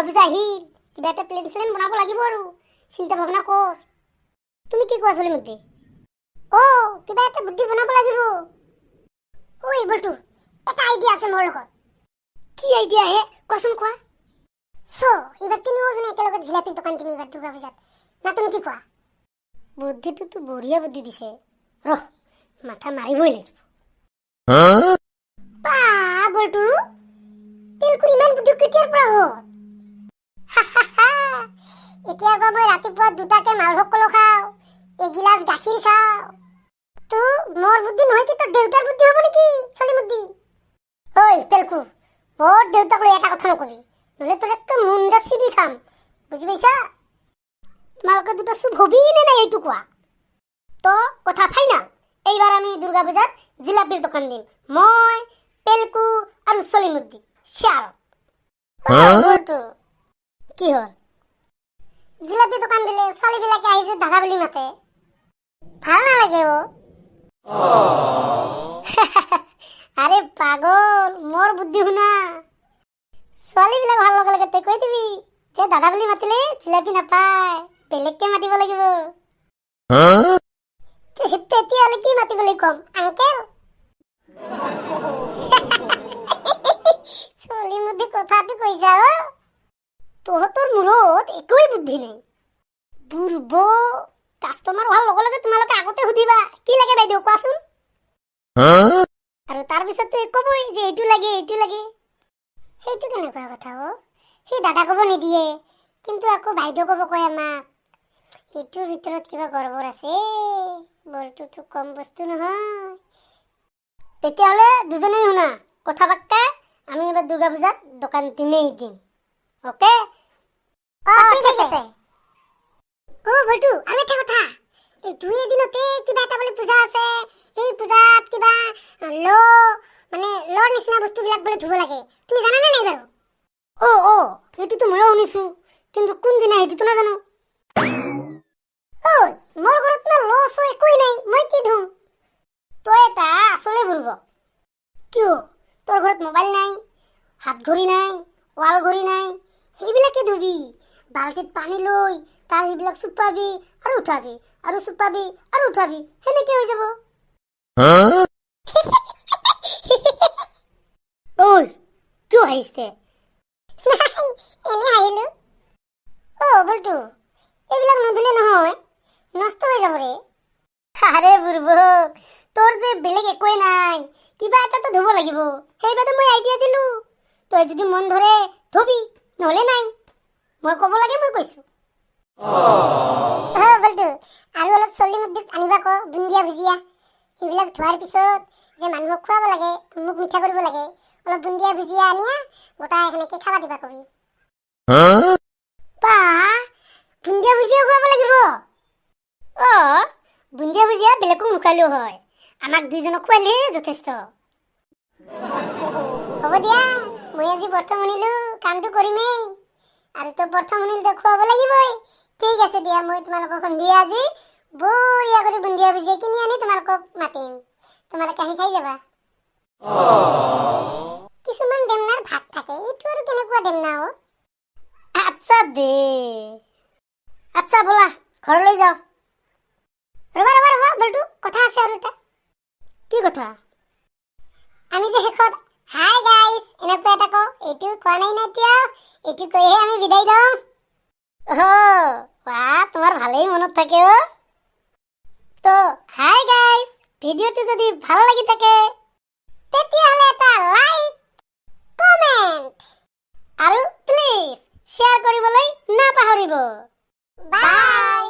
পূজা আহিল, কিবা এটা প্লেন চেলেন বনাব লাগিব আৰু চিন্তা ভাৱনা কৰ। তুমি কি কোৱা চলিমুদ্দি? কিবা এটা বুদ্ধি বনাব লাগিব। বল্টু, এটা আইডিয়া আছে মোৰ লগত। কি আইডিয়া হে, কোৱাচোন কোৱা। এইবাৰ তিনিওজনে একেলগে জিলাপিৰ দোকান দিম এইবাৰ দুৰ্গা পূজাত। না তুমি কি কোৱা? বুদ্ধিটোতো বঢ়িয়া বুদ্ধি দিছে, ৰহ মাথা মাৰিবই লাগিব। বল্টু, পিলকুৰ ইমান বুদ্ধি কেতিয়াৰ পৰা হ'ল? এতিয়াৰ পৰা মই ৰাতিপুৱা দুটাকে মালভোগ কলো খাওঁ, এগিলাচ গাখীৰ খাওঁ। তো মোৰ বুদ্ধি নহয় কি তোৰ দেউতাৰ বুদ্ধি হ'ব নেকি চলিমুদ্দি? পেলকু, মোৰ দেউতাক লৈ এটা কথা নকবি, নহ'লে তোৰ একদম মুণ্ডা চিবি খাম, বুজি পাইছা? তোমালোকে দুটা চুপ হবি নে নাই এইটো কোৱা। তো কথা ফাইনাল, এইবাৰ আমি দুৰ্গা পূজাত জিলাপিৰ দোকান দিম, মই, পেলকু আৰু চলিমুদ্দি শ্যাৰ। কি হ'ল? জিলাপি দোকান দিলে ছোৱালীবিলাকে আহি যে দাদা বুলি মাতে, ভাল নালাগে আৰে পাগল, মোৰ বুদ্ধি শুনা। ছোৱালীবিলাক ভাল লগে লগে তই কৈ দিবি যে দাদা বুলি মাতিলে জিলাপি নাপায়, বেলেগকে মাতিব লাগিব। তেতিয়াহ'লে কি মাতিবলৈ কম, আংকেল? চলিমুদ্দি কথাটো কৈ যা। তহঁতৰ মূৰত একোৱেই বুদ্ধি নাই। বুৰ্ব, কাষ্টমাৰ হোৱাৰ লগে লগে তোমালোকে আগতে সুধিবা কি লাগে বাইদেউ কোৱাচোন, আৰু তাৰপিছততো ক'বই যে এইটো লাগে এইটো লাগে। সেইটো কেনেকুৱা কথা সি দাদা ক'ব নিদিয়ে, কিন্তু আকৌ বাইদেউ ক'ব কয় আমাক। সেইটোৰ ভিতৰত কিবা গড়বড় আছে, বৰটোতো কম বস্তু নহয়। তেতিয়াহ'লে দুজনেই শুনা কথা পাক্কা, আমি এবাৰ দুৰ্গা পূজাত দোকান দিমেই দিম, অকে? ঠিক আছে। বল্টু, আৰু এটা কথা, এই দুই এদিনতে কিবা এটা বোলে পূজা আছে, এই পূজাত কিবা লৰ নিচিনা বস্তুবিলাক বোলে ধুব লাগে, তুমি জানানে নাই বাৰু? সেইটোতো ময়ো শুনিছো, কিন্তু কোনদিনা সেইটোতো নাজানো। মোৰ ঘৰত না একোৱেই নাই, মই কি ধুম? তই এটা আচলে বুৰ্ব। কিয়? তোৰ ঘৰত মোবাইল নাই, হাত ঘড়ী নাই, ৱাল ঘড়ী নাই, সেইবিলাকে ধুবি। বাল্টিত পানী লৈ তাৰ সেইবিলাক চুপাবি আৰু উঠাবি, আৰু চুপাবি আৰু উঠাবি, সেনেকে হৈ যাব। কিয় হাঁহিছে? এনে হাঁহিলো। বল্টু, এইবিলাক নধুলে নহয়, নষ্ট হৈ যাব ৰে। আৰে বুৰ্বক, তোৰ যে বেলেগ একোৱেই নাই, কিবা এটাতো ধুব লাগিব, সেইবাবে মই আইডিয়া দিলো। তই যদি মন ধৰে ধুবি, নহ'লে নাই। মই ক'ব লাগে মই কৈছো। বল্টু, আৰু অলপ চলিমুদ্দিক আনিবা ক, বুন্দিয়া ভুজিয়া। সেইবিলাক ধোৱাৰ পিছত যে মানুহক খুৱাব লাগে, মোক মিঠা কৰিব লাগে, অলপ বুন্দিয়া ভুজিয়া আনিয়া গোটাই সেনেকে খাবা দিবা কবি। বুন্দিয়া ভুজিয়া খুৱাব লাগিব? বুন্দিয়া ভুজিয়া বেলেগক নোখোৱালেও হয়, আমাক দুইজনক খুৱালেহে যথেষ্ট। হ'ব দিয়া, মই আজি প্ৰথম শুনিলো, কামটো কৰিমেই, আৰু তো প্ৰথম শুনিলে খুৱাব লাগিবই। ঠিক আছে দিয়া, মই তোমালোকক সন্ধিয়া আজি বঢ়িয়া কৰি বুন্দিয়া ভুজিয়া কিনি আনি তোমালোকক মাতিম, তোমালোকে আহি খাই যাবা। কিছুমান ডেমনাৰ ভাত থাকে, এইটো আৰু কেনেকুৱা ডেমনা আচ্ছা দে। আচ্ছা ব'লা ঘৰলৈ যাওঁ। ৰবা বল্টু, কথা আছে আৰু এটা। কি কথা? আমি যে শেষত হাই গাইজ এনেকুৱা এটা কওঁ, এইটো কোৱা নাই না এতিয়া, এইটো কৈহে আমি বিদায় লওঁ। তোমাৰ ভালেই মনত থাকে তো হাই গাইজ, ভিডিঅ'টো যদি ভাল লাগি থাকে তেতিয়াহ'লে এটা লাইক, কমেণ্ট আৰু প্লিজ শ্বেয়াৰ কৰিবলৈ নাপাহৰিব। বাই।